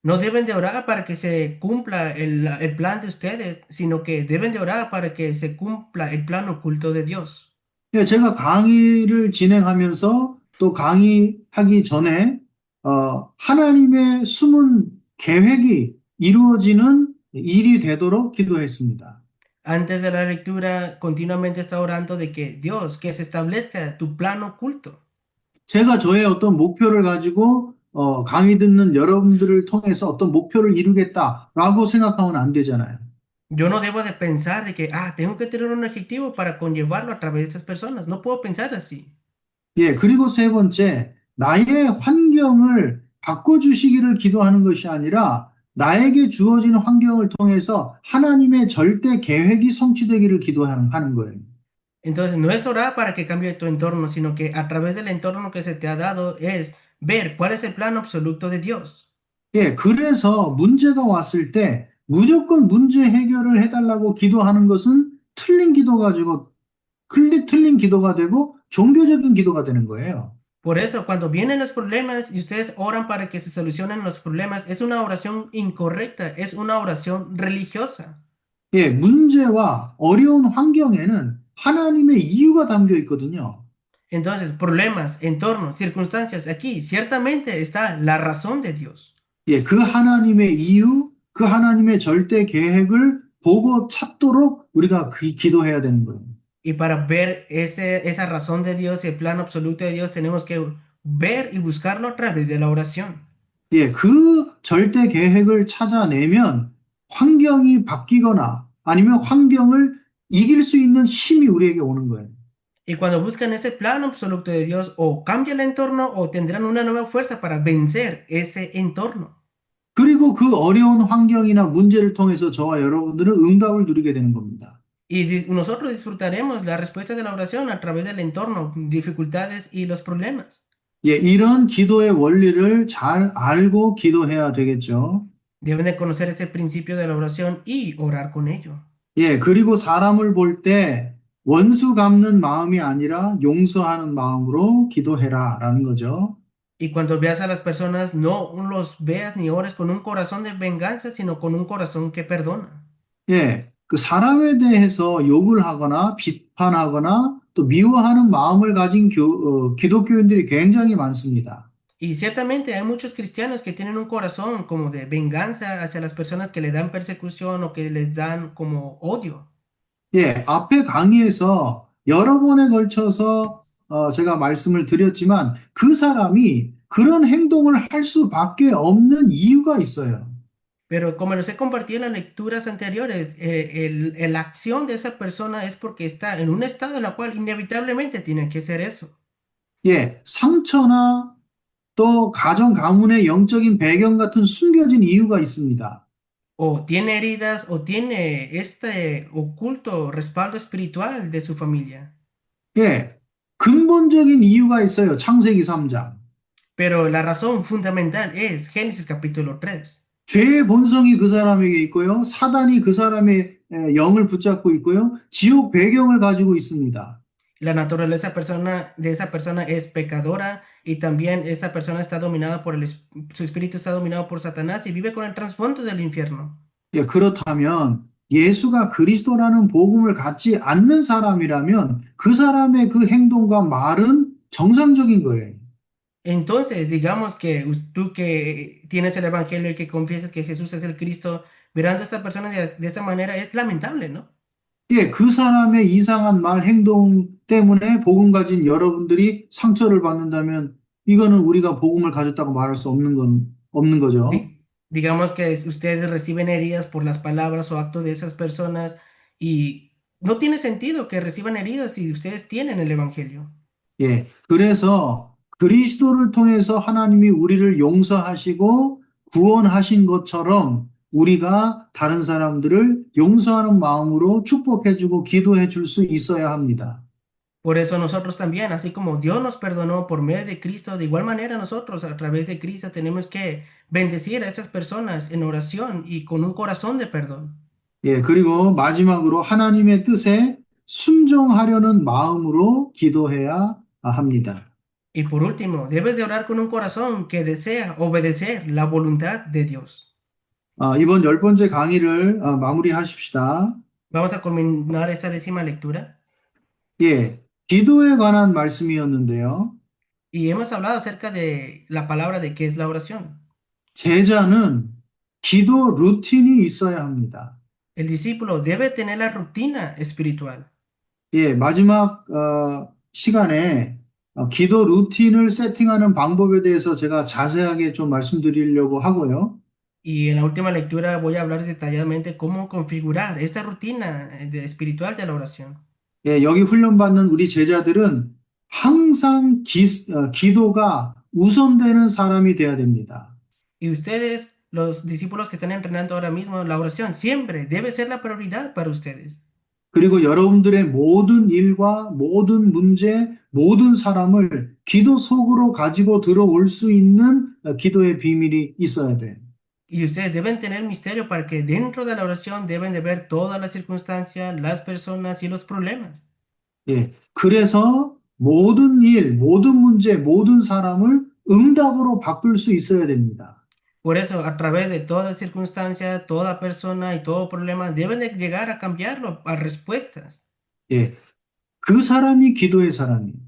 No deben de orar para que se cumpla el plan de ustedes, sino que deben de orar para que se cumpla el plan oculto de Dios. 예, 제가 강의를 진행하면서 또 강의하기 전에 하나님의 숨은 계획이 이루어지는 일이 되도록 기도했습니다. Antes de la lectura, continuamente está orando de que Dios, que se establezca tu plan oculto. 제가 저의 어떤 목표를 가지고 강의 듣는 여러분들을 통해서 어떤 목표를 이루겠다라고 생각하면 안 되잖아요. Yo no debo de pensar de que, tengo que tener un objetivo para conllevarlo a través de estas personas. No puedo pensar así. 예, 그리고 세 번째, 나의 환경을 바꿔주시기를 기도하는 것이 아니라 나에게 주어진 환경을 통해서 하나님의 절대 계획이 성취되기를 기도하는 거예요. Entonces, no es orar para que cambie tu entorno, sino que a través del entorno que se te ha dado es ver cuál es el plan absoluto de Dios. 예, 그래서 문제가 왔을 때 무조건 문제 해결을 해달라고 기도하는 것은 틀린 기도가 되고 종교적인 기도가 되는 거예요. Por eso, cuando vienen los problemas y ustedes oran para que se solucionen los problemas, es una oración incorrecta, es una oración religiosa. 예, 문제와 어려운 환경에는 하나님의 이유가 담겨 있거든요. Entonces, problemas, entornos, circunstancias, aquí ciertamente está la razón de Dios. 예, 그 하나님의 이유, 그 하나님의 절대 계획을 보고 찾도록 우리가 기도해야 되는 거예요. Y para ver esa razón de Dios, el plan absoluto de Dios, tenemos que ver y buscarlo a través de la oración. 예, 그 절대 계획을 찾아내면 환경이 바뀌거나 아니면 환경을 이길 수 있는 힘이 우리에게 오는 거예요. Y cuando buscan ese plan absoluto de Dios, o cambia el entorno o tendrán una nueva fuerza para vencer ese entorno. 그리고 그 어려운 환경이나 문제를 통해서 저와 여러분들은 응답을 누리게 되는 겁니다. Y nosotros disfrutaremos la respuesta de la oración a través del entorno, dificultades y los problemas. 예, 이런 기도의 원리를 잘 알고 기도해야 되겠죠. Deben de conocer este principio de la oración y orar con ello. 예, 그리고 사람을 볼 때 원수 갚는 마음이 아니라 용서하는 마음으로 기도해라라는 거죠. Y cuando veas a las personas, no los veas ni ores con un corazón de venganza, sino con un corazón que perdona. 예, 그 사람에 대해서 욕을 하거나 비판하거나 또 미워하는 마음을 가진 기독교인들이 굉장히 많습니다. Y ciertamente hay muchos cristianos que tienen un corazón como de venganza hacia las personas que le dan persecución o que les dan como odio. 예, 앞에 강의에서 여러 번에 걸쳐서 제가 말씀을 드렸지만 그 사람이 그런 행동을 할 수밖에 없는 이유가 있어요. Pero como les he compartido en las lecturas anteriores, la acción de esa persona es porque está en un estado en el cual inevitablemente tiene que hacer eso. 예, 상처나 또 가정 가문의 영적인 배경 같은 숨겨진 이유가 있습니다. O tiene heridas o tiene este oculto respaldo espiritual de su familia. 예, 근본적인 이유가 있어요. 창세기 3장. Pero la razón fundamental es Génesis capítulo 3. 죄의 본성이 그 사람에게 있고요. 사단이 그 사람의 영을 붙잡고 있고요. 지옥 배경을 가지고 있습니다. La naturaleza de esa persona es pecadora y también esa persona está dominada su espíritu está dominado por Satanás y vive con el trasfondo del infierno. 예, 그렇다면 예수가 그리스도라는 복음을 갖지 않는 사람이라면 그 사람의 그 행동과 말은 정상적인 거예요. Entonces, digamos que tú que tienes el evangelio y que confiesas que Jesús es el Cristo, mirando a esta persona de esta manera es lamentable, ¿no? 예, 그 사람의 이상한 말, 행동 때문에 복음 가진 여러분들이 상처를 받는다면 이거는 우리가 복음을 가졌다고 말할 수 없는 거죠. Digamos que ustedes reciben heridas por las palabras o actos de esas personas y no tiene sentido que reciban heridas si ustedes tienen el evangelio. 예, 그래서 그리스도를 통해서 하나님이 우리를 용서하시고 구원하신 것처럼 우리가 다른 사람들을 용서하는 마음으로 축복해주고 기도해 줄 수 있어야 합니다. Por eso nosotros también, así como Dios nos perdonó por medio de Cristo, de igual manera nosotros a través de Cristo tenemos que bendecir a esas personas en oración y con un corazón de perdón. 예, 그리고 마지막으로 하나님의 뜻에 순종하려는 마음으로 기도해야 합니다. Y por último, debes de orar con un corazón que desea obedecer la voluntad de Dios. 이번 열 번째 강의를 마무리하십시다. Vamos a culminar esta décima lectura. 예, 기도에 관한 말씀이었는데요. Y hemos hablado acerca de la palabra de qué es la oración. 제자는 기도 루틴이 있어야 합니다. El discípulo debe tener la rutina espiritual. 예, 마지막 시간에 기도 루틴을 세팅하는 방법에 대해서 제가 자세하게 좀 말씀드리려고 하고요. Y en la última lectura voy a hablar detalladamente cómo configurar esta rutina espiritual de la oración. 예, 여기 훈련받는 우리 제자들은 항상 기도가 우선되는 사람이 돼야 됩니다. Y ustedes, los discípulos que están entrenando ahora mismo, la oración siempre debe ser la prioridad para ustedes. 그리고 여러분들의 모든 일과 모든 문제, 모든 사람을 기도 속으로 가지고 들어올 수 있는 기도의 비밀이 있어야 돼요. Y ustedes deben tener misterio para que dentro de la oración deben de ver todas las circunstancias, las personas y los problemas. 예, 그래서 모든 일, 모든 문제, 모든 사람을 응답으로 바꿀 수 있어야 됩니다. Por eso, a través de toda circunstancia, toda persona y todo problema, deben de llegar a cambiarlo a respuestas. 예, 그 사람이 기도의 사람이에요.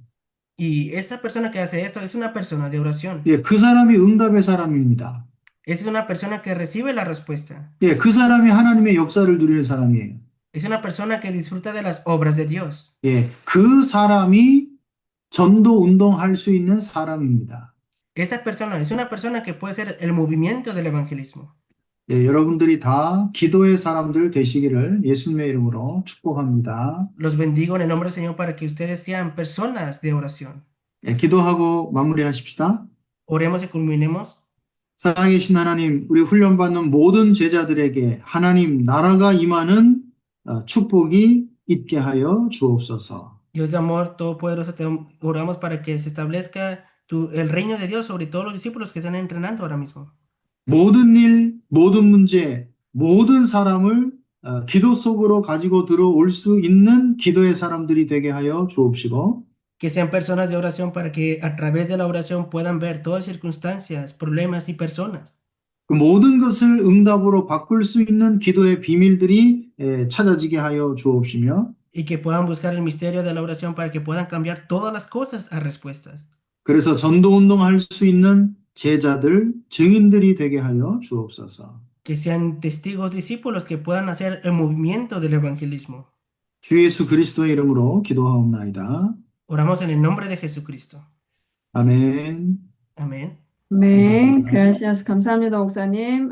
Y esa persona que hace esto es una persona de oración. 예, 그 사람이 응답의 사람입니다. Es una persona que recibe la respuesta. 예, 그 사람이 하나님의 역사를 누리는 사람이에요. Es una persona que disfruta de las obras de Dios. 예, 그 사람이 전도 운동할 수 있는 사람입니다. Esa persona es una persona que puede ser el movimiento del evangelismo. 예, 여러분들이 다 기도의 사람들 되시기를 예수님의 이름으로 축복합니다. Los bendigo en el nombre del Señor para que ustedes sean personas de oración. 예, 기도하고 마무리하십시다. Oremos y culminemos. 살아계신 하나님, 우리 훈련받는 모든 제자들에게 하나님 나라가 임하는 축복이 있게 하여 주옵소서. Dios de amor todopoderoso, te oramos para que se establezca el reino de Dios sobre todos los discípulos que están entrenando ahora mismo. 모든 일, 모든 문제, 모든 사람을 기도 속으로 가지고 들어올 수 있는 기도의 사람들이 되게 하여 주옵시고, Que sean personas de oración para que a través de la oración puedan ver todas circunstancias, problemas y personas. 그 모든 것을 응답으로 바꿀 수 있는 기도의 비밀들이 찾아지게 하여 주옵시며, Y que puedan buscar el misterio de la oración para que puedan cambiar todas las cosas a respuestas. 그래서 전도 운동할 수 있는 제자들, 증인들이 되게 하여 주옵소서. Que sean testigos discípulos que puedan hacer el movimiento del evangelismo. 주 예수 그리스도의 이름으로 기도하옵나이다. Oramos en el nombre de Jesucristo. 아멘. Amén. Amén, 감사합니다. gracias, 감사합니다, 목사님.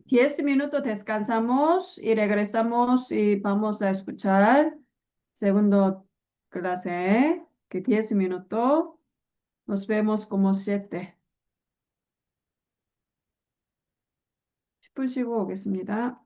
10 minutos descansamos y regresamos y vamos a escuchar segundo clase, que 10 minutos. Nos vemos como 7. 10분 쉬고 오겠습니다.